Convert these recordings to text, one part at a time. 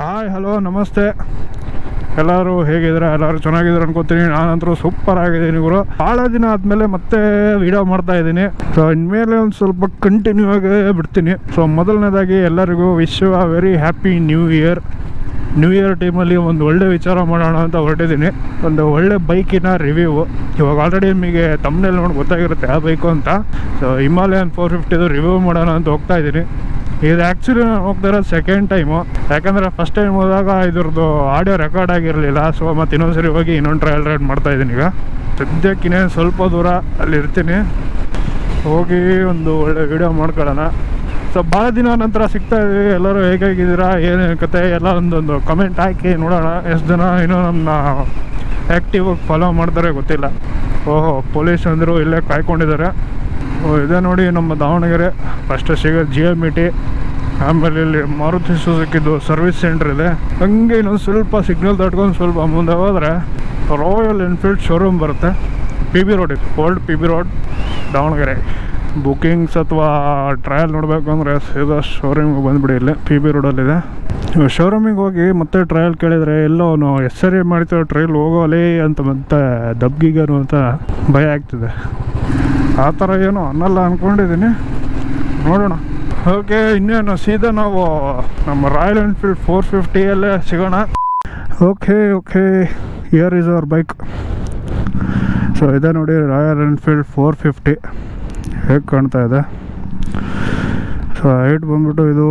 Hi hello ನಮಸ್ತೆ. ಎಲ್ಲರೂ ಹೇಗಿದ್ದೀರಾ? ಎಲ್ಲರೂ ಚೆನ್ನಾಗಿದ್ದೀರ ಅನ್ಕೋತೀನಿ. ನಾನಂತರೂ ಸೂಪರ್ ಆಗಿದ್ದೀನಿ ಗುರು. ಭಾಳ ದಿನ ಆದಮೇಲೆ ಮತ್ತೆ ವಿಡಿಯೋ ಮಾಡ್ತಾ ಇದ್ದೀನಿ. ಸೊ ಇನ್ಮೇಲೆ ಒಂದು ಸ್ವಲ್ಪ ಕಂಟಿನ್ಯೂ ಆಗಿ ಬಿಡ್ತೀನಿ. ಸೊ ಮೊದಲನೇದಾಗಿ ಎಲ್ಲರಿಗೂ wish a very happy new year. New year ಟೈಮಲ್ಲಿ ಒಂದು ಒಳ್ಳೆ ವಿಚಾರ ಮಾಡೋಣ ಅಂತ ಹೊರಟಿದ್ದೀನಿ. ಒಂದು ಒಳ್ಳೆ ಬೈಕಿನ ರಿವ್ಯೂ. ಇವಾಗ ಆಲ್ರೆಡಿ ನಿಮಗೆ ತಮ್ಮನೇಲಿ ನೋಡಿ ಗೊತ್ತಾಗಿರುತ್ತೆ ಆ ಬೈಕು ಅಂತ. ಸೊ ಹಿಮಾಲಯನ್ 450 ರಿವ್ಯೂ ಮಾಡೋಣ ಅಂತ ಹೋಗ್ತಾ ಇದ್ದೀನಿ. ಇದು ಆ್ಯಕ್ಚುಲಿ ನಾನು ಹೋಗ್ತಾ ಇರೋದು ಸೆಕೆಂಡ್ ಟೈಮು. ಯಾಕಂದರೆ ಫಸ್ಟ್ ಟೈಮ್ ಹೋದಾಗ ಇದ್ರದ್ದು ಆಡಿಯೋ ರೆಕಾರ್ಡ್ ಆಗಿರಲಿಲ್ಲ. ಸೊ ಮತ್ತು ಇನ್ನೊಂದು ಸರಿ ಹೋಗಿ ಇನ್ನೊಂದು ಟ್ರಯಲ್ ರೈಡ್ ಮಾಡ್ತಾಯಿದ್ದೀನಿ. ಈಗ ಸದ್ಯಕ್ಕೆ ಇನ್ನೇನು ಸ್ವಲ್ಪ ದೂರ ಅಲ್ಲಿ ಇರ್ತೀನಿ. ಹೋಗಿ ಒಂದು ಒಳ್ಳೆ ವಿಡಿಯೋ ಮಾಡ್ಕೊಳ್ಳೋಣ. ಸೊ ಭಾಳ ದಿನ ನಂತರ ಸಿಗ್ತಾ ಇದ್ದೀವಿ. ಎಲ್ಲರೂ ಹೇಗಿದ್ದೀರಾ, ಏನು ಕತೆ ಎಲ್ಲ ಒಂದೊಂದು ಕಮೆಂಟ್ ಹಾಕಿ ನೋಡೋಣ. ಎಷ್ಟು ಜನ ಇನ್ನೂ ನಮ್ಮ ಆ್ಯಕ್ಟಿವ್ ಆಗಿ ಫಾಲೋ ಮಾಡ್ತಾರೆ ಗೊತ್ತಿಲ್ಲ. ಓಹೋ, ಪೊಲೀಸ್ ಅಂದರು ಇಲ್ಲೇ ಕಾಯ್ಕೊಂಡಿದ್ದಾರೆ. ಇದೆ ನೋಡಿ ನಮ್ಮ ದಾವಣಗೆರೆ. ಫಸ್ಟ್ ಸಿಗೋದು GMT, ಆಮೇಲೆ ಇಲ್ಲಿ ಮಾರುತಿ ಸುಜುಕಿದು ಸರ್ವಿಸ್ ಸೆಂಟ್ರ್ ಇದೆ. ಹಂಗೆ ಇನ್ನೊಂದು ಸ್ವಲ್ಪ ಸಿಗ್ನಲ್ ತಟ್ಕೊಂಡು ಸ್ವಲ್ಪ ಮುಂದೆ ಹೋದರೆ ರಾಯಲ್ ಎನ್ಫೀಲ್ಡ್ ಶೋರೂಮ್ ಬರುತ್ತೆ. PB ರೋಡ್ ಇದೆ, old PB road Davanagere. Bookings ಅಥವಾ ಟ್ರಯಲ್ ನೋಡಬೇಕು ಅಂದರೆ ಸೀದಾ ಶೋರೂಮಿಗೆ ಬಂದುಬಿಡಿ. ಇಲ್ಲಿ PB ರೋಡಲ್ಲಿದೆ. ಶೋರೂಮಿಗೆ ಹೋಗಿ ಮತ್ತೆ ಟ್ರಯಲ್ ಕೇಳಿದರೆ ಎಲ್ಲೋ ಸರಿ ಮಾಡ್ತೀವಿ ಟ್ರಯಲ್ ಹೋಗೋಲಿ ಅಂತ ಮತ್ತೆ ದಬ್ಗಿಗರು ಅಂತ ಭಯ ಆಗ್ತಿದೆ. ಆ ಥರ ಏನೋ ಅನ್ನಲ್ಲ ಅಂದ್ಕೊಂಡಿದ್ದೀನಿ, ನೋಡೋಣ. ಓಕೆ, ಇನ್ನೇನು ಸೀದಾ ನಾವು ನಮ್ಮ ರಾಯಲ್ ಎನ್ಫೀಲ್ಡ್ 450ಯಲ್ಲೇ ಸಿಗೋಣ. Okay, here is our bike. So ಇದೆ ನೋಡಿ ರಾಯಲ್ ಎನ್ಫೀಲ್ಡ್ 450 ಹೇಗೆ ಕಾಣ್ತಾ ಇದೆ. ಸೊ ಹೈಟ್ ಬಂದ್ಬಿಟ್ಟು ಇದು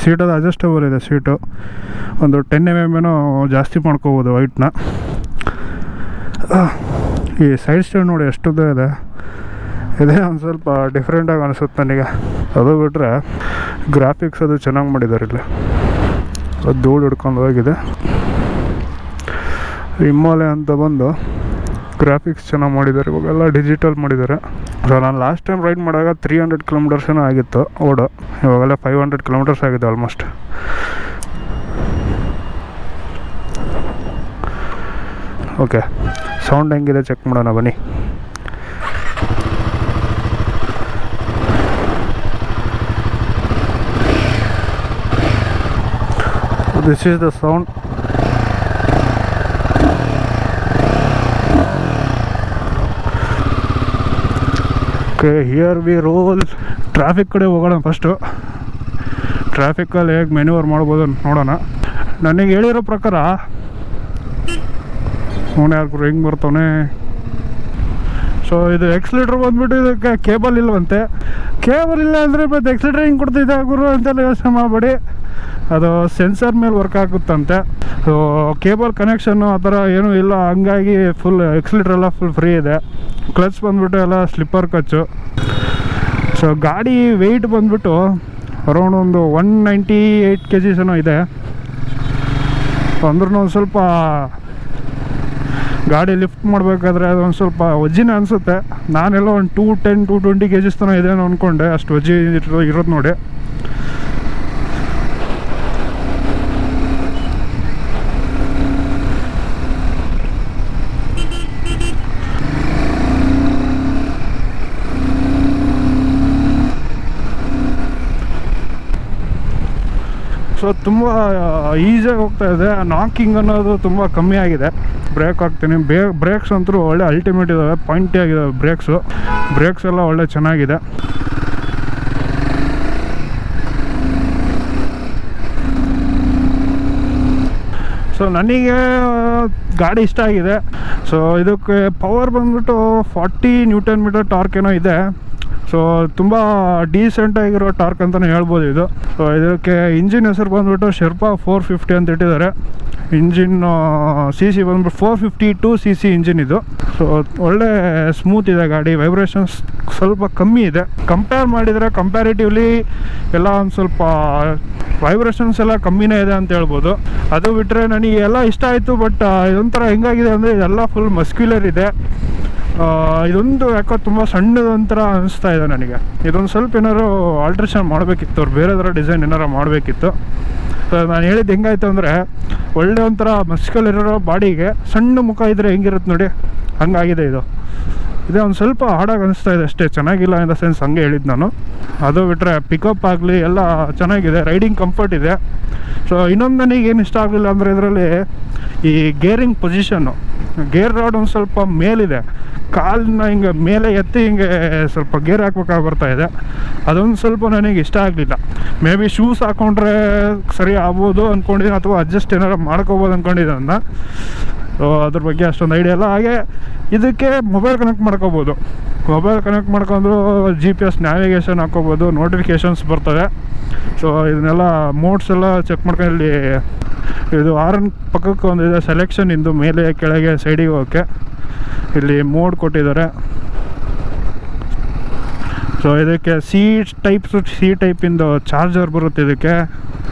ಸೀಟದು ಅಡ್ಜಸ್ಟಬಲ್ ಇದೆ. ಸೀಟು ಒಂದು 10 mm ಏನೋ ಜಾಸ್ತಿ ಮಾಡ್ಕೋಬೋದು ಹೈಟ್ನ. ಈ ಸೈಡ್ ಸ್ಟ್ಯಾಂಡ್ ನೋಡಿ ಎಷ್ಟುದ್ದ ಇದೆ. ಇದೇ ಒಂದು ಸ್ವಲ್ಪ ಡಿಫ್ರೆಂಟಾಗಿ ಅನಿಸುತ್ತೆ ನನಗೆ. ಅದು ಬಿಟ್ಟರೆ ಗ್ರಾಫಿಕ್ಸ್ ಅದು ಚೆನ್ನಾಗಿ ಮಾಡಿದ್ದಾರೆ. ಇಲ್ಲಿ ಅದು ಧೂಳು ಹಿಡ್ಕೊಂಡು ಹೋಗಿದೆ. ಹಿಮಾಲಯ ಅಂತ ಬಂದು ಗ್ರಾಫಿಕ್ಸ್ ಚೆನ್ನಾಗಿ ಮಾಡಿದ್ದಾರೆ. ಇವಾಗೆಲ್ಲ ಡಿಜಿಟಲ್ ಮಾಡಿದ್ದಾರೆ. ಸೊ ನಾನು ಲಾಸ್ಟ್ ಟೈಮ್ ರೈಡ್ ಮಾಡುವಾಗ 300 km ಏನೋ ಆಗಿತ್ತು ಓಡು. ಇವಾಗೆಲ್ಲ 500 km ಆಗಿದೆ ಆಲ್ಮೋಸ್ಟ್. ಓಕೆ, ಸೌಂಡ್ ಹೆಂಗಿದೆ ಚೆಕ್ ಮಾಡೋಣ ಬನ್ನಿ. This is the sound. Okay, here we roll. Traffic ಕಡೆ ಹೋಗೋಣ. ಫಸ್ಟು ಟ್ರಾಫಿಕಲ್ಲಿ ಹೇಗೆ ಮೆನ್ಯೂವರ್ ಮಾಡ್ಬೋದು ನೋಡೋಣ. ನನಗೆ ಹೇಳಿರೋ ಪ್ರಕಾರ ಅವನು ಯಾರು ಹೆಂಗೆ ಬರ್ತಾನೆ. ಸೊ ಇದು ಎಕ್ಸ್ಲೇಟ್ರ್ ಬಂದ್ಬಿಟ್ಟು ಇದಕ್ಕೆ ಕೇಬಲ್ ಇಲ್ಲವಂತೆ. ಕೇಬಲ್ ಇಲ್ಲ ಅಂದರೆ ಮತ್ತೆ ಎಕ್ಸ್ಲೇಟ್ರ್ ಹೆಂಗೆ ಕೊಡ್ತಿದ್ದೆ ಗುರು ಅಂತೆಲ್ಲ ಯೋಚನೆ ಮಾಡಬೇಡಿ. ಅದು ಸೆನ್ಸರ್ ಮೇಲೆ ವರ್ಕ್ ಆಗುತ್ತಂತೆ. ಸೊ ಕೇಬಲ್ ಕನೆಕ್ಷನ್ನು ಆ ಥರ ಏನೂ ಇಲ್ಲ. ಹಂಗಾಗಿ ಫುಲ್ ಎಕ್ಸ್ಲೇಟ್ರ್ ಎಲ್ಲ ಫುಲ್ ಫ್ರೀ ಇದೆ. ಕ್ಲಚ್ ಬಂದ್ಬಿಟ್ಟು ಎಲ್ಲ ಸ್ಲಿಪ್ಪರ್ ಕ್ಲಚ್ಚು. ಸೊ ಗಾಡಿ ವೆಯ್ಟ್ ಬಂದ್ಬಿಟ್ಟು ಅರೌಂಡ್ ಒಂದು 198 kgs ಏನೋ ಇದೆ. ಅಂದ್ರೂ ಒಂದು ಸ್ವಲ್ಪ ಗಾಡಿ ಲಿಫ್ಟ್ ಮಾಡಬೇಕಾದ್ರೆ ಅದೊಂದು ಸ್ವಲ್ಪ ವಜ್ಜಿನ ಅನಿಸುತ್ತೆ. ನಾನೆಲ್ಲ ಒಂದು 210-220 kgs ತನಕ ಇದೆ ಅಂದ್ಕೊಂಡೆ. ಅಷ್ಟು ವಜ್ಜಿ ಇರೋದು ನೋಡಿ. ಸೊ ತುಂಬ ಈಸಿಯಾಗಿ ಹೋಗ್ತಾ ಇದೆ. ನಾಕಿಂಗ್ ಅನ್ನೋದು ತುಂಬ ಕಮ್ಮಿ ಆಗಿದೆ. ಬ್ರೇಕ್ ಹಾಕ್ತೀನಿ. ಬ್ರೇಕ್ಸ್ ಅಂತೂ ಒಳ್ಳೆ ಅಲ್ಟಿಮೇಟ್ ಇದ್ದಾವೆ. ಪಾಯಿಂಟಿ ಆಗಿದ್ದಾವೆ ಬ್ರೇಕ್ಸ್ ಎಲ್ಲ ಒಳ್ಳೆ ಚೆನ್ನಾಗಿದೆ. ಸೊ ನನಗೆ ಗಾಡಿ ಇಷ್ಟ ಆಗಿದೆ. ಸೊ ಇದಕ್ಕೆ ಪವರ್ ಬಂದ್ಬಿಟ್ಟು 40 Nm ಟಾರ್ಕ್ ಏನೋ ಇದೆ. ಸೊ ತುಂಬ ಡೀಸೆಂಟಾಗಿರೋ ಟಾರ್ಕ್ ಅಂತಲೇ ಹೇಳ್ಬೋದು ಇದು. ಸೊ ಇದಕ್ಕೆ ಇಂಜಿನ್ ಹೆಸರು ಬಂದುಬಿಟ್ಟು ಶೆರ್ಪಾ 450 ಅಂತ ಇಟ್ಟಿದ್ದಾರೆ. ಇಂಜಿನ್ CC ಬಂದ್ಬಿಟ್ಟು 452 cc ಇಂಜಿನ್ ಇದು. ಸೊ ಒಳ್ಳೆ ಸ್ಮೂತ್ ಇದೆ ಗಾಡಿ. ವೈಬ್ರೇಷನ್ಸ್ ಸ್ವಲ್ಪ ಕಮ್ಮಿ ಇದೆ ಕಂಪೇರ್ ಮಾಡಿದರೆ. ಕಂಪ್ಯಾರಿಟಿವ್ಲಿ ಎಲ್ಲ ಒಂದು ಸ್ವಲ್ಪ ವೈಬ್ರೇಷನ್ಸ್ ಎಲ್ಲ ಕಮ್ಮಿನೇ ಇದೆ ಅಂತ ಹೇಳ್ಬೋದು. ಅದು ಬಿಟ್ಟರೆ ನನಗೆ ಎಲ್ಲ ಇಷ್ಟ ಆಯಿತು. ಬಟ್ ಇದೊಂಥರ ಹೆಂಗಾಗಿದೆ ಅಂದರೆ ಇದೆಲ್ಲ ಫುಲ್ ಮಸ್ಕ್ಯುಲರ್ ಇದೆ. ಇದೊಂದು ಯಾಕೋ ತುಂಬ ಸಣ್ಣದೊಂಥರ ಅನಿಸ್ತಾ ಇದೆ ನನಗೆ. ಇದೊಂದು ಸ್ವಲ್ಪ ಏನಾದ್ರು ಆಲ್ಟ್ರೇಷನ್ ಮಾಡಬೇಕಿತ್ತು. ಅವ್ರು ಬೇರೆ ಥರ ಡಿಸೈನ್ ಏನಾರು ಮಾಡಬೇಕಿತ್ತು. ನಾನು ಹೇಳಿದ್ದು ಹೆಂಗಾಯ್ತು ಅಂದರೆ ಒಳ್ಳೆ ಒಂಥರ ಮಸ್ಕಲ್ ಇರೋ ಬಾಡಿಗೆ ಸಣ್ಣ ಮುಖ ಇದ್ದರೆ ಹೆಂಗಿರುತ್ತೆ ನೋಡಿ, ಹಂಗಾಗಿದೆ ಇದು. ಇದೇ ಒಂದು ಸ್ವಲ್ಪ ಹಾಡಾಗಿ ಅನಿಸ್ತಾ ಇದೆ ಅಷ್ಟೇ. ಚೆನ್ನಾಗಿಲ್ಲ ಇನ್ ದ ಸೆನ್ಸ್ ಹಂಗೆ ಹೇಳಿದ್ದು ನಾನು. ಅದು ಬಿಟ್ಟರೆ ಪಿಕಪ್ ಆಗಲಿ ಎಲ್ಲ ಚೆನ್ನಾಗಿದೆ. ರೈಡಿಂಗ್ ಕಂಫರ್ಟ್ ಇದೆ. ಸೊ ಇನ್ನೊಂದು ನನಗೆ ಏನು ಇಷ್ಟ ಆಗಲಿಲ್ಲ ಅಂದರೆ ಇದರಲ್ಲಿ ಈ ಗೇರಿಂಗ್ ಪೊಸಿಷನ್ನು, ಗೇರ್ ರಾಡ್ ಒಂದು ಸ್ವಲ್ಪ ಮೇಲಿದೆ, ಕಾಲನ್ನ ಹಿಂಗೆ ಮೇಲೆ ಎತ್ತಿ ಹಿಂಗೆ ಸ್ವಲ್ಪ ಗೇರ್ ಹಾಕ್ಬೇಕಾಗಿ ಬರ್ತಾಯಿದೆ. ಅದೊಂದು ಸ್ವಲ್ಪ ನನಗೆ ಇಷ್ಟ ಆಗಲಿಲ್ಲ. ಮೇ ಬಿ ಶೂಸ್ ಹಾಕ್ಕೊಂಡ್ರೆ ಸರಿ ಆಗ್ಬೋದು ಅಂದ್ಕೊಂಡಿದ್ದೀನಿ, ಅಥವಾ ಅಡ್ಜಸ್ಟ್ ಏನಾರು ಮಾಡ್ಕೋಬೋದು ಅಂದ್ಕೊಂಡಿದ್ದೆ ಅದನ್ನ. ಸೊ ಅದ್ರ ಬಗ್ಗೆ ಅಷ್ಟೊಂದು ಐಡಿಯಾ ಇಲ್ಲ. ಹಾಗೆ ಇದಕ್ಕೆ ಮೊಬೈಲ್ ಕನೆಕ್ಟ್ ಮಾಡ್ಕೋಬೋದು. ಮೊಬೈಲ್ ಕನೆಕ್ಟ್ ಮಾಡ್ಕೊಂಡು GPS ನ್ಯಾವಿಗೇಷನ್ ಹಾಕ್ಕೋಬೋದು, ನೋಟಿಫಿಕೇಷನ್ಸ್ ಬರ್ತವೆ. ಸೊ ಇದನ್ನೆಲ್ಲ ಮೋಡ್ಸ್ ಎಲ್ಲ ಚೆಕ್ ಮಾಡ್ಕೊಂಡು, ಇಲ್ಲಿ ಇದು ಆರನ್ ಪಕ್ಕಕ್ಕೆ ಒಂದಿದೆ ಸೆಲೆಕ್ಷನ್ ಇಂದು, ಮೇಲೆ ಕೆಳಗೆ ಸೈಡಿಗೆ ಹೋಗೋಕ್ಕೆ ಇಲ್ಲಿ ಮೋಡ್ ಕೊಟ್ಟಿದ್ದಾರೆ. ಸೊ ಇದಕ್ಕೆ ಸಿ ಟೈಪಿಂದು ಚಾರ್ಜರ್ ಬರುತ್ತೆ ಇದಕ್ಕೆ.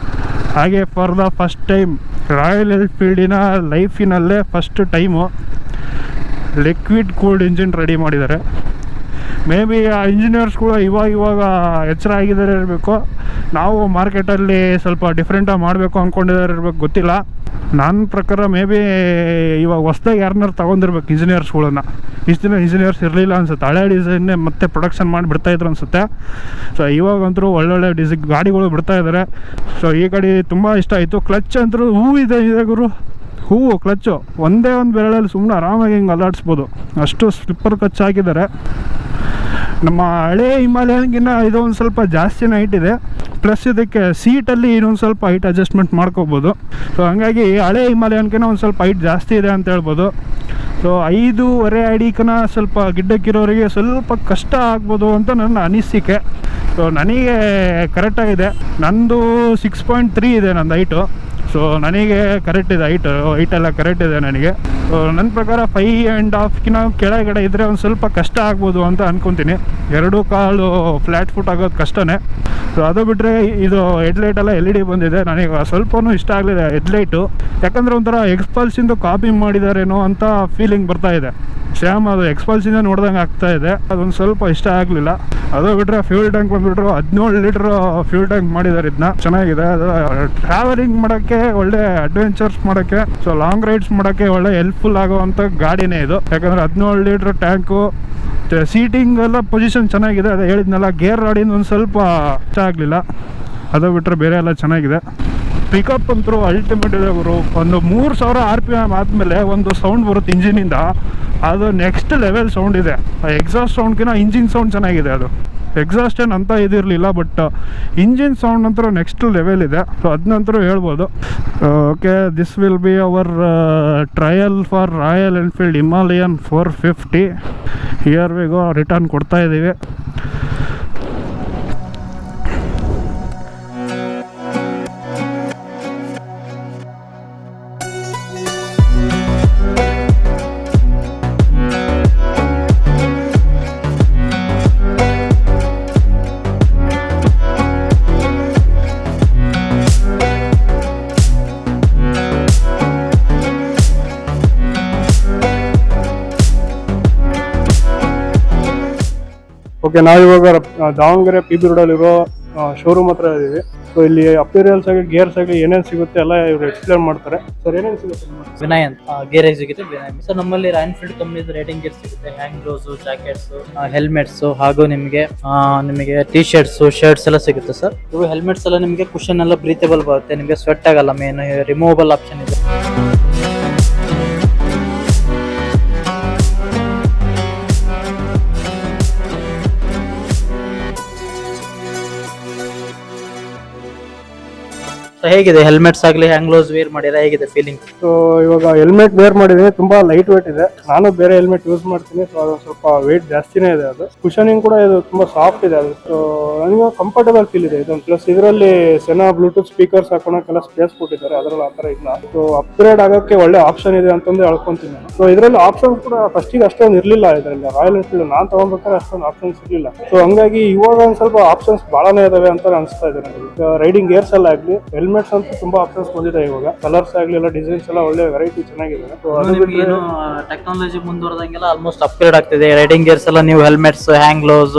ಹಾಗೆ for the first time Royal ಎನ್ಫೀಲ್ಡಿನ ಲೈಫಿನಲ್ಲೇ first time liquid cooled engine ready ಮಾಡಿದ್ದಾರೆ. ಮೇ ಬಿ ಆ ಇಂಜಿನಿಯರ್ಸ್ಗಳು ಇವಾಗ ಎಚ್ಚರ ಆಗಿದ್ದಾರೆ ಇರಬೇಕು. ನಾವು ಮಾರ್ಕೆಟಲ್ಲಿ ಸ್ವಲ್ಪ ಡಿಫ್ರೆಂಟಾಗಿ ಮಾಡಬೇಕು ಅಂದ್ಕೊಂಡಿದ್ದಾರೆ ಇರಬೇಕು, ಗೊತ್ತಿಲ್ಲ. ನನ್ನ ಪ್ರಕಾರ ಮೇ ಬಿ ಇವಾಗ ಹೊಸ್ದಾಗಿ ಯಾರನ್ನಾರು ತೊಗೊಂಡಿರ್ಬೇಕು ಇಂಜಿನಿಯರ್ಸ್ಗಳನ್ನ. ಇಷ್ಟು ದಿನ ಇಂಜಿನಿಯರ್ಸ್ ಇರಲಿಲ್ಲ ಅನಿಸುತ್ತೆ, ಹಳೆ ಡಿಸೈನ್ನೇ ಮತ್ತೆ ಪ್ರೊಡಕ್ಷನ್ ಮಾಡಿ ಬಿಡ್ತಾಯಿದ್ರು ಅನಿಸುತ್ತೆ. ಸೊ ಇವಾಗಂತೂ ಒಳ್ಳೊಳ್ಳೆ ಗಾಡಿಗಳು ಬಿಡ್ತಾಯಿದ್ದಾರೆ. ಸೊ ಈ ಗಾಡಿ ತುಂಬ ಇಷ್ಟ ಆಯಿತು. ಕ್ಲಚ್ ಅಂತೂ ಇದೆ ಗುರು, ಹೂವು ಕ್ಲಚ್ಚು ಒಂದೇ ಒಂದು ಬೆರಳಲ್ಲಿ ಸುಮ್ಮನೆ ಆರಾಮಾಗಿ ಹಿಂಗೆ ಅಲ್ಲಾಡಿಸ್ಬೋದು, ಅಷ್ಟು ಸ್ಲಿಪ್ಪರ್ ಕ್ಲಚ್ ಹಾಕಿದ್ದಾರೆ. ನಮ್ಮ ಹಳೆ ಹಿಮಾಲಯನ್ಗಿನ್ನ ಇದೊಂದು ಸ್ವಲ್ಪ ಜಾಸ್ತಿನೇ ಹೈಟ್ ಇದೆ. ಪ್ಲಸ್ ಇದಕ್ಕೆ ಸೀಟಲ್ಲಿ ಇನ್ನೊಂದು ಸ್ವಲ್ಪ ಹೈಟ್ ಅಡ್ಜಸ್ಟ್ಮೆಂಟ್ ಮಾಡ್ಕೋಬೋದು. ಸೊ ಹಂಗಾಗಿ ಹಳೆ ಹಿಮಾಲಯನ್ಕಿನ್ನ ಒಂದು ಸ್ವಲ್ಪ ಹೈಟ್ ಜಾಸ್ತಿ ಇದೆ ಅಂತ ಹೇಳ್ಬೋದು. ಸೊ 5.5 ಅಡಿಕನ ಸ್ವಲ್ಪ ಗಿಡ್ಡಕ್ಕಿರೋರಿಗೆ ಸ್ವಲ್ಪ ಕಷ್ಟ ಆಗ್ಬೋದು ಅಂತ ನನ್ನ ಅನಿಸಿಕೆ. ಸೊ ನನಗೆ ಕರೆಕ್ಟಾಗಿದೆ. ನಂದು 6.3 ಇದೆ ನಂದು ಹೈಟು. ಸೊ ನನಗೆ ಕರೆಕ್ಟ್ ಇದೆ ಹೈಟೆಲ್ಲ ಕರೆಕ್ಟ್ ಇದೆ ನನಗೆ. ಸೊ ನನ್ನ ಪ್ರಕಾರ 5.5 ಕೆಳಗಡೆ ಇದ್ದರೆ ಒಂದು ಸ್ವಲ್ಪ ಕಷ್ಟ ಆಗ್ಬೋದು ಅಂತ ಅಂದ್ಕೊತೀನಿ. 2 ಕಾಲು ಫ್ಲ್ಯಾಟ್ ಫುಟ್ ಆಗೋದು ಕಷ್ಟನೇ. ಸೊ ಅದು ಬಿಟ್ಟರೆ ಇದು ಹೆಡ್ಲೈಟೆಲ್ಲ LED ಬಂದಿದೆ. ನನಗೆ ಸ್ವಲ್ಪನೂ ಇಷ್ಟ ಆಗಲಿದೆ ಹೆಡ್ಲೈಟು, ಯಾಕಂದರೆ ಒಂಥರ ಎಕ್ಸ್ಪಲ್ಸಿಂದು ಕಾಪಿ ಮಾಡಿದಾರೇನೋ ಅಂತ ಫೀಲಿಂಗ್ ಬರ್ತಾ ಇದೆ. ಸೇಮ್ ಅದು ಎಕ್ಸ್ಪಲ್ಸಿಂದ ನೋಡ್ದಂಗೆ ಆಗ್ತಾ ಇದೆ. ಅದೊಂದು ಸ್ವಲ್ಪ ಇಷ್ಟ ಆಗಲಿಲ್ಲ. ಅದು ಬಿಟ್ಟರೆ ಫ್ಯೂಲ್ ಟ್ಯಾಂಕ್ ಬಂದುಬಿಟ್ರು 17 ಲೀಟ್ರ್ ಫ್ಯೂಲ್ ಟ್ಯಾಂಕ್ ಮಾಡಿದ್ದಾರೆ. ಇದನ್ನ ಚೆನ್ನಾಗಿದೆ. ಅದು ಟ್ರಾವೆಲಿಂಗ್ ಮಾಡೋಕ್ಕೆ, ಒಳ್ಳೆ ಅಡ್ವೆಂಚರ್ಸ್ ಮಾಡೋಕ್ಕೆ, ಸೊ ಲಾಂಗ್ ರೈಡ್ಸ್ ಮಾಡೋಕ್ಕೆ ಒಳ್ಳೆ ಹೆಲ್ಪ್ಫುಲ್ ಆಗೋವಂಥ ಗಾಡಿನೇ ಇದು. ಯಾಕಂದರೆ 17 ಲೀಟ್ರ್ ಟ್ಯಾಂಕು, ಸೀಟಿಂಗ್ ಎಲ್ಲ ಪೊಸಿಷನ್ ಚೆನ್ನಾಗಿದೆ. ಅದೇ ಹೇಳಿದ್ನಲ್ಲ, ಗೇರ್ ರಾಡಿಂದ ಒಂದು ಸ್ವಲ್ಪ ಇಷ್ಟ ಆಗಲಿಲ್ಲ. ಅದು ಬಿಟ್ಟರೆ ಬೇರೆ ಎಲ್ಲ ಚೆನ್ನಾಗಿದೆ. ಪಿಕಪ್ ಅಂತೂ ಅಲ್ಟಿಮೇಟ್ ಇದೆ ಗುರು. ಒಂದು 3000 RPM ಆದಮೇಲೆ ಒಂದು ಸೌಂಡ್ ಬರುತ್ತೆ ಇಂಜಿನಿಂದ, ಅದು ನೆಕ್ಸ್ಟ್ ಲೆವೆಲ್ ಸೌಂಡ್ ಇದೆ. ಎಕ್ಸಾಸ್ಟ್ ಸೌಂಡ್ಗಿಂತ ಇಂಜಿನ್ ಸೌಂಡ್ ಚೆನ್ನಾಗಿದೆ. ಅದು ಎಕ್ಸಾಸ್ಟ್ ಏನು ಅಂತ ಇದಿರಲಿಲ್ಲ, ಬಟ್ ಇಂಜಿನ್ ಸೌಂಡ್ ಅಂತೂ ನೆಕ್ಸ್ಟ್ ಲೆವೆಲ್ ಇದೆ. ಸೊ ಅದನ್ನಂತರೂ ಹೇಳ್ಬೋದು. Okay, this will be our trial for royal Enfield Himalayan 450. Here we go. Return ಕೊಡ್ತಾ ಇದ್ದೀವಿ. ಓಕೆ, ನಾವಿವಾಗ ದಾವಣಗೆರೆ PB ರೋಡಲ್ಲಿರೋ ಶೋರೂಮ್ ಹತ್ರ ಇದ್ದೀವಿ. ಸೊ ಇಲ್ಲಿ ಅಪೀರಿಯಲ್ಸ್ ಆಗಿ, ಗೇರ್ಸ್ ಆಗಿ ಏನೇನು ಸಿಗುತ್ತೆ ಎಲ್ಲ ಇವರು ಎಕ್ಸ್ಪ್ಲೇನ್ ಮಾಡ್ತಾರೆ. ಸರ್ ಏನೇನು ಸಿಗುತ್ತೆ? ವಿನಯ್ ಅಂತ ಗೇರ್ ಸಿಗುತ್ತೆ ವಿನಯ್. ಸರ್ ನಮ್ಮಲ್ಲಿ ರಾಯಲ್ ಎನ್ಫೀಲ್ಡ್ ಕಂಪ್ನಿದು ರೇಟಿಂಗ್ ಗೇರ್ ಸಿಗುತ್ತೆ. ಹ್ಯಾಂಡ್ ಗ್ಲೋವ್ಸ್, ಜಾಕೆಟ್ಸ್, ಹೆಲ್ಮೆಟ್ಸ್, ಹಾಗೂ ನಿಮಗೆ ಟಿ ಶರ್ಟ್ಸ್ ಎಲ್ಲ ಸಿಗುತ್ತೆ ಸರ್. ಇವು ಹೆಲ್ಮೆಟ್ಸ್ ಎಲ್ಲ ನಿಮಗೆ ಕುಷನ್ ಎಲ್ಲ ಬ್ರೀತೇಬಲ್ ಬರುತ್ತೆ, ನಿಮಗೆ ಸ್ವೆಟ್ ಆಗಲ್ಲ. ಮೇನ್ ರಿಮೂವಬಲ್ ಆಪ್ಷನ್ ಇದೆ. ಹೇಗಿದೆ ಹೆಲ್ಮೆಟ್ಸ್ ಆಗಲಿ, ಹ್ಯಾಂಡ್ ಗ್ಲೋವ್ಸ್ ವೇರ್ ಮಾಡಿದ್ರೆ ಹೇಗಿದೆ ಫೀಲಿಂಗ್? ಸೊ ಇವಾಗ ಹೆಲ್ಮೆಟ್ ವೇರ್ ಮಾಡಿದ್ದೀನಿ, ತುಂಬಾ ಲೈಟ್ ವೇಟ್ ಇದೆ. ನಾನು ಬೇರೆ ಹೆಲ್ಮೆಟ್ ಯೂಸ್ ಮಾಡ್ತೀನಿ, ಸೊ ಅದು ಸ್ವಲ್ಪ ವೇಟ್ ಜಾಸ್ತಿನೇ ಇದೆ. ಅದು ಕುಷನಿಂಗ್ ಕೂಡ ಇದು ತುಂಬಾ ಸಾಫ್ಟ್ ಇದೆ. ಅದು ಸೊ ನನಗೆ ಕಂಫರ್ಟಬಲ್ ಫೀಲ್ ಇದೆ ಇದೊಂದು. ಪ್ಲಸ್ ಇದರಲ್ಲಿ ಸೆನಾ ಬ್ಲೂಟೂತ್ ಸ್ಪೀಕರ್ಸ್ ಹಾಕೋಣಕ್ಕೆಲ್ಲ ಸ್ಪೇಸ್ ಕೊಟ್ಟಿದ್ದಾರೆ, ಅದರಲ್ಲಿ ಆ ಥರ ಇಲ್ಲ. ಸೊ ಅಪ್ಗ್ರೇಡ್ ಆಗೋಕ್ಕೆ ಒಳ್ಳೆ ಆಪ್ಷನ್ ಇದೆ ಅಂತಂದು ಹೇಳ್ಕೊಂತೀನಿ ನಾನು. ಸೊ ಇದರಲ್ಲಿ ಆಪ್ಷನ್ಸ್ ಕೂಡ ಫಸ್ಟಿಗೆ ಅಷ್ಟೊಂದು ಇರಲಿಲ್ಲ. ಇದರಲ್ಲಿ ರಾಯಲ್ ಎನ್ಫೀಲ್ಡ್ ನಾನು ತಗೊಂಡ್ಬೇಕಾದ್ರೆ ಅಷ್ಟೊಂದು ಆಪ್ಷನ್ಸ್ ಇರಲಿಲ್ಲ. ಸೊ ಹಂಗಾಗಿ ಇವಾಗ ಒಂದು ಸ್ವಲ್ಪ ಆಪ್ಷನ್ಸ್ ಬಹಳನೇ ಇದಾವೆ ಅಂತ ಅನಿಸ್ತಾ ಇದೆ ನನಗೆ. ರೈಡಿಂಗ್ ಗೇರ್ಸ್ ಎಲ್ಲ ಆಗಲಿ, ಹೆಲ್ಮೆಟ್ಸ್ ಅಂತೂ ತುಂಬಾ ಆಪ್ಷನ್ಸ್ ಬಂದಿದೆ ಇವಾಗ. ಕಲರ್ಸ್ ಆಗಲಿ ಎಲ್ಲ ಡಿಸೈನ್ಸ್ ಎಲ್ಲ ಒಳ್ಳೆ ವೆರೈಟಿ ಚೆನ್ನಾಗಿದೆ. ಟೆಕ್ನಾಲಜಿ ಮುಂದುವರೆದಂಗೆಲ್ಲ ಆಲ್ಮೋಸ್ಟ್ ಅಪ್ಗ್ರೇಡ್ ಆಗ್ತಿದೆ. ರೈಡಿಂಗ್ ಗೇರ್ಸ್ ಎಲ್ಲ ನೀವು ಹೆಲ್ಮೆಟ್ಸ್, ಹ್ಯಾಂಡ್ ಗ್ಲೋವ್ಸ್,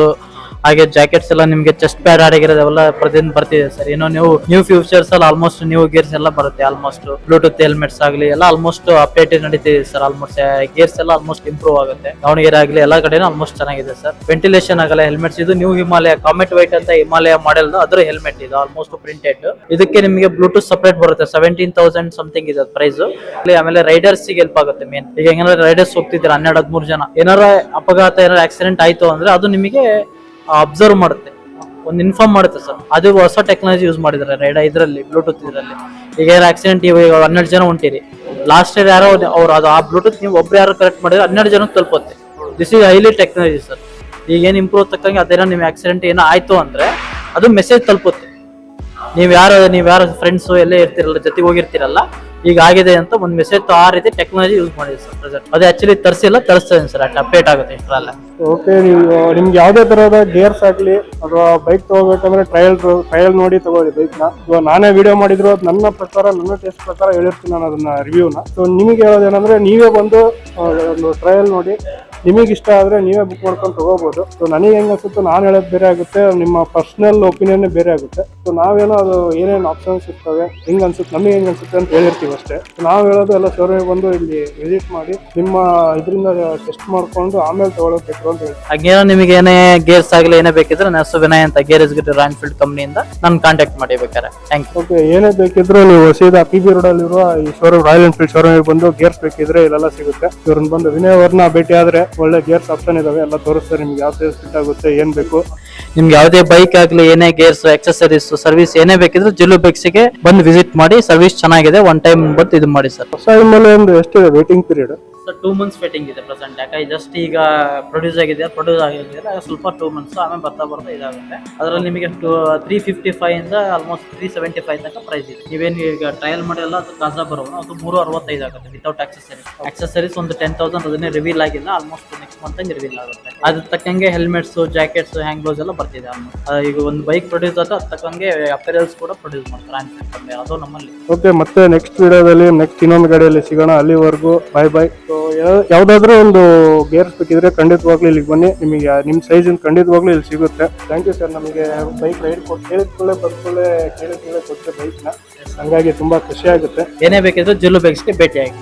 ಹಾಗೆ ಜಾಕೆಟ್ಸ್ ಎಲ್ಲ ನಿಮಗೆ ಚೆಸ್ಟ್ ಪ್ಯಾಡ್ ಆಗಿರೋದೆಲ್ಲ ಪ್ರತಿದಿನ ಬರ್ತಿದೆ ಸರ್. ಇನ್ನು ನ್ಯೂ ಫ್ಯೂಚರ್ಸ್ ಅಲ್ಲಿ ಆಲ್ಮೋಸ್ಟ್ ನ್ಯೂ ಗೇರ್ಸ್ ಎಲ್ಲ ಬರುತ್ತೆ. ಆಲ್ಮೋಸ್ಟ್ ಬ್ಲೂಟೂತ್ ಹೆಲ್ಮೆಟ್ಸ್ ಆಗಲಿ ಎಲ್ಲ ಆಲ್ಮೋಸ್ಟ್ ಅಪ್ಡೇಟ್ ನಡೀತಿದೆ ಸರ್. ಆಲ್ಮೋಸ್ಟ್ ಗೇರ್ಸ್ ಎಲ್ಲ ಆಲ್ಮೋಸ್ಟ್ ಇಂಪ್ರೂವ್ ಆಗುತ್ತೆ. ದಾವಣಗೆರೆ ಆಗಲಿ ಎಲ್ಲ ಕಡೆನೂ ಆಲ್ಮೋಸ್ಟ್ ಚೆನ್ನಾಗಿದೆ ಸರ್. ವೆಂಟಿಲೇಷನ್ ಆಗಲ್ಲ ಹೆಲ್ಮೆಟ್ಸ್. ಇದು ನ್ಯೂ ಹಿಮಾಲಯ ಕಾಮೆಟ್ ವೈಟ್ ಅಂತ ಹಿಮಾಲಯ ಮಾಡೆಲ್ ಅದ್ರ ಹೆಲ್ಮೆಟ್ ಇದು ಆಲ್ಮೋಸ್ಟ್ ಪ್ರಿಂಟೆಡ್. ಇದಕ್ಕೆ ನಿಮಗೆ ಬ್ಲೂಟೂತ್ ಸಪರೇಟ್ ಬರುತ್ತೆ. 17,000 ಸಮಥಿಂಗ್ ಇದೆ ಪ್ರೈಸ್. ಆಮೇಲೆ ರೈಡರ್ಸ್ ಗೆ ಹೆಲ್ಪ್ ಆಗುತ್ತೆ ಮೇನ್. ಈಗ ಹೆಂಗಂದ್ರೆ ರೈಡರ್ಸ್ ಹೋಗ್ತಿದ್ರೆ 12-13 ಜನ ಏನಾರ ಅಪಘಾತ ಏನಾರ ಆಕ್ಸಿಡೆಂಟ್ ಆಯ್ತು ಅಂದ್ರೆ ಅದು ನಿಮಗೆ ಅಬ್ಸರ್ವ್ ಮಾಡುತ್ತೆ, ಒಂದು ಇನ್ಫಾರ್ಮ್ ಮಾಡುತ್ತೆ ಸರ್. ಅದು ಹೊಸ ಟೆಕ್ನಾಲಜಿ ಯೂಸ್ ಮಾಡಿದ್ದಾರೆ ರೈಡರ್ ಇದರಲ್ಲಿ, ಬ್ಲೂಟೂತ್ ಇದರಲ್ಲಿ. ಈಗ ಯಾರು ಆಕ್ಸಿಡೆಂಟ್ ಈಗ 12 ಜನ ಹೊಂಟಿರಿ, ಲಾಸ್ಟ್ ಇಯರ್ ಯಾರೋ ಅವ್ರು ಅದು ಆ ಬ್ಲೂಟೂತ್ ನೀವು ಒಬ್ರು ಯಾರು ಕರೆಕ್ಟ್ ಮಾಡಿದ್ರೆ 12 ಜನಕ್ಕೆ ತಲುಪುತ್ತೆ. This is highly technology sir. ಈಗ ಏನು ಇಂಪ್ರೂವ್ ತಕ್ಕಂಗೆ ಅದೇನೋ ನಿಮ್ ಆಕ್ಸಿಡೆಂಟ್ ಏನೋ ಆಯ್ತು ಅಂದ್ರೆ ಅದು ಮೆಸೇಜ್ ತಲುಪುತ್ತೆ. ನೀವ್ ಯಾರು ಫ್ರೆಂಡ್ಸ್ ಎಲ್ಲ ಇರ್ತಿರಲ್ಲ, ಜೊತೆಗೆ ಹೋಗಿರ್ತಿರಲ್ಲ, ಈಗ ಆಗಿದೆ ಅಂತ ಒಂದು ಮೆಸೇಜ್ ಆ ರೀತಿ ಟೆಕ್ನಾಲಜಿ ಯೂಸ್ ಮಾಡಿದೆ ಸರ್ ಪ್ರೆಸೆಂಟ್. ಅದು ಆಕ್ಚುಲಿ ತರಿಸಿಲ್ಲ, ತರಿಸ್ತೇನೆ ಸರ್. ಅಪ್ಡೇಟ್ ಆಗುತ್ತೆ ಇಷ್ಟರಲ್ಲ. ಓಕೆ, ನಿಮ್ಗೆ ಯಾವುದೇ ತರಹದ ಗೇರ್ಸ್ ಆಗಲಿ ಅಥವಾ ಬೈಕ್ ತಗೋಬೇಕಂದ್ರೆ ಟ್ರಯಲ್ ನೋಡಿ ತಗೊಳ್ಳಿ ಬೈಕ್ನ. ಇವಾಗ ನಾನೇ ವಿಡಿಯೋ ಮಾಡಿದ್ರು ಅದು ನನ್ನ ಪ್ರಕಾರ, ನನ್ನ ಟೇಸ್ಟ್ ಪ್ರಕಾರ ಹೇಳಿರ್ತೀನಿ ನಾನು ಅದನ್ನ ರಿವ್ಯೂನ. ಸೊ ನಿಮಗೆ ಹೇಳೋದೇನಂದ್ರೆ ನೀವೇ ಬಂದು ಒಂದು ಟ್ರಯಲ್ ನೋಡಿ, ನಿಮಗೆ ಇಷ್ಟ ಆದ್ರೆ ನೀವೇ ಬುಕ್ ಮಾಡ್ಕೊಂಡು ತಗೋಬಹುದು. ಸೊ ನನಗೆ ಹೆಂಗ್ ಅನ್ಸುತ್ತೆ ನಾನು ಹೇಳೋದು ಬೇರೆ ಆಗುತ್ತೆ, ನಿಮ್ಮ ಪರ್ಸನಲ್ ಒಪಿನಿಯನ್ ಬೇರೆ ಆಗುತ್ತೆ. ಸೊ ನಾವೇನೋ ಅದು ಏನೇನು ಆಪ್ಷನ್ಸ್ ಇರ್ತವೆ, ಹೆಂಗ್ ಅನ್ಸುತ್ತೆ ನಮಗೆ ಹೆಂಗ್ ಅನ್ಸುತ್ತೆ ಅಂತ ಹೇಳಿರ್ತೀವಿ ಅಷ್ಟೇ. ನಾವು ಹೇಳೋದು ಎಲ್ಲ ಶೋರೂಮ್ ಬಂದು ಇಲ್ಲಿ ವಿಸಿಟ್ ಮಾಡಿ ನಿಮ್ಮ ಇದರಿಂದ ಟೆಸ್ಟ್ ಮಾಡ್ಕೊಂಡು ಆಮೇಲೆ ತಗೊಳ್ಳೋದು ಬೆಟ್ರು ಅಂತ ಹೇಳಿ. ಹಾಗೇನೋ ನಿಮಗೆ ಏನೇ ಗೇರ್ಸ್ ಆಗಲಿ ಏನೇ ಬೇಕಿದ್ರೆ ನಾನು ವಿನಯ್ ಅಂತ ಗೇರ್ಸ್ ಗಿಟ್ ರಾಯಲ್ ಎನ್ಫೀಲ್ಡ್ ಕಂಪ್ನಿಯಿಂದ ನಾನು ಕಾಂಟ್ಯಾಕ್ಟ್ ಮಾಡಿ ಬೇಕಾರೆ. Thank you. ಓಕೆ, ಏನೇ ಬೇಕಿದ್ರು ನೀವು ಸೀದಾ PB ರೋಡ್ ಇರುವ ಈ ಶೋರೂಮ್ ರಾಯಲ್ ಎನ್ಫೀಲ್ಡ್ ಶೋರೂಮ್ ಬಂದು ಗೇರ್ಸ್ ಬೇಕಿದ್ರೆ ಇಲ್ಲೆಲ್ಲ ಸಿಗುತ್ತೆ. ಇವ್ರನ್ನ ಬಂದು ವಿನಯ್ ಅವ್ರನ್ನ ಭೇಟಿ ಆದ್ರೆ ಒಳ್ಳೆ ಗೇರ್ಸ್ ಆಪ್ಷನ್ ಇದಾವೆ, ಎಲ್ಲ ತೋರಿಸ್ತಾರೆ ನಿಮ್ಗೆ ಯಾವ ಸೈಜ್ ಫಿಟ್ ಆಗುತ್ತೆ, ಏನ್ ಬೇಕು. ನಿಮ್ಗೆ ಯಾವುದೇ ಬೈಕ್ ಆಗ್ಲಿ ಏನೇ ಗೇರ್ಸ್ ಎಕ್ಸೆಸರೀಸ್ ಸರ್ವಿಸ್ ಏನೇ ಬೇಕಿದ್ರು ಜಿಲ್ಲು ಬೈಕ್ಸ್ಗೆ ಬಂದು ವಿಸಿಟ್ ಮಾಡಿ. ಸರ್ವಿಸ್ ಚೆನ್ನಾಗಿದೆ, ಒನ್ ಟೈಮ್ ಬಂದು ಇದು ಮಾಡಿ ಸರ್. ಹೊಸ ಮೇಲೆ ಒಂದು ಎಷ್ಟಿದೆ waiting period? Sir 2 months waiting ಇದೆ ಪ್ರೆಸೆಂಟ್. ಯಾಕೆ ಜಸ್ಟ್ ಈಗ ಪ್ರೊಡ್ಯೂಸ್ ಆಗಿದೆ ಸ್ವಲ್ಪ 2 months, ಆಮೇಲೆ ಬರ್ತಾ ಇದಾಗುತ್ತೆ. ಅದರಲ್ಲಿ ನಿಮಗೆ 355 ಇಂದ ಆಲ್ಮೋಸ್ಟ್ 375 ತನಕ ಪ್ರೈಸ್ ಇದೆ. ನೀವೇನು ಈಗ ಟ್ರಯಲ್ ಮಾಡಿಲ್ಲ ಅದು ತಾಜಾ ಬರೋದು, ಅದು 365 ಆಗುತ್ತೆ ವಿತೌಟ್ ಆಕ್ಸೆಸರೀಸ್ ಒಂದು 10,000 ಅದನ್ನೇ ರಿವೀಲ್ ಆಗಿಲ್ಲ. ಆಲ್ಮೋಸ್ಟ್ ನೆಕ್ಸ್ಟ್ ಮಂತ್ ರಿವೀಲ್ ಆಗುತ್ತೆ. ಅದ್ರ ತಕ್ಕಂಗೆ ಹೆಲ್ಮೆಟ್ಸ್, ಜಾಕೆಟ್ಸ್, ಹ್ಯಾಂಡ್ ಗ್ಲೌಸ್ ಎಲ್ಲ ಬರ್ತಿದೆ ಆಲ್ಮೋಸ್ಟ್. ಈಗ ಒಂದು ಬೈಕ್ ಪ್ರೊಡ್ಯೂಸ್ ಆದ್ರೆ ಅದ್ ತಕ್ಕಂಗೆ ಅಪೆರಲ್ಸ್ ಕೂಡ ಪ್ರೊಡ್ಯೂಸ್ ಮಾಡ್ತಾರೆ, ಅದು ನಮ್ಮಲ್ಲಿ. ಓಕೆ, ಮತ್ತೆ ನೆಕ್ಸ್ಟ್ ವಿಡಿಯೋದಲ್ಲಿ ನೆಕ್ಸ್ಟ್ ಇನ್ನೊಂದು ಗಾಡಿಯಲ್ಲಿ ಸಿಗೋಣ. ಅಲ್ಲಿವರೆಗೂ ಬಾಯ್. ಯಾವ್ದಾದ್ರು ಒಂದು ಗೇರ್ಸ್ ಬೇಕಿದ್ರೆ ಖಂಡಿತವಾಗ್ಲೂ ಇಲ್ಲಿಗೆ ಬನ್ನಿ, ನಿಮಗೆ ನಿಮ್ಮ ಸೈಜ್ ಖಂಡಿತವಾಗ್ಲೂ ಇಲ್ಲಿ ಸಿಗುತ್ತೆ. Thank you sir. ನಮಗೆ ಬೈಕ್ ರೈಡ್ ಕೇಳಿದ್ಕೊಳ್ಳೆ ಕೊಟ್ಟರೆ ಬೈಕ್ನ, ಹಂಗಾಗಿ ತುಂಬಾ ಖುಷಿ ಆಗುತ್ತೆ. ಏನೇ ಬೇಕಿದ್ರು ಜಿಲ್ಲು ಬೈಕ್ಸ್ಗೆ ಭೇಟಿಯಾಗಿ.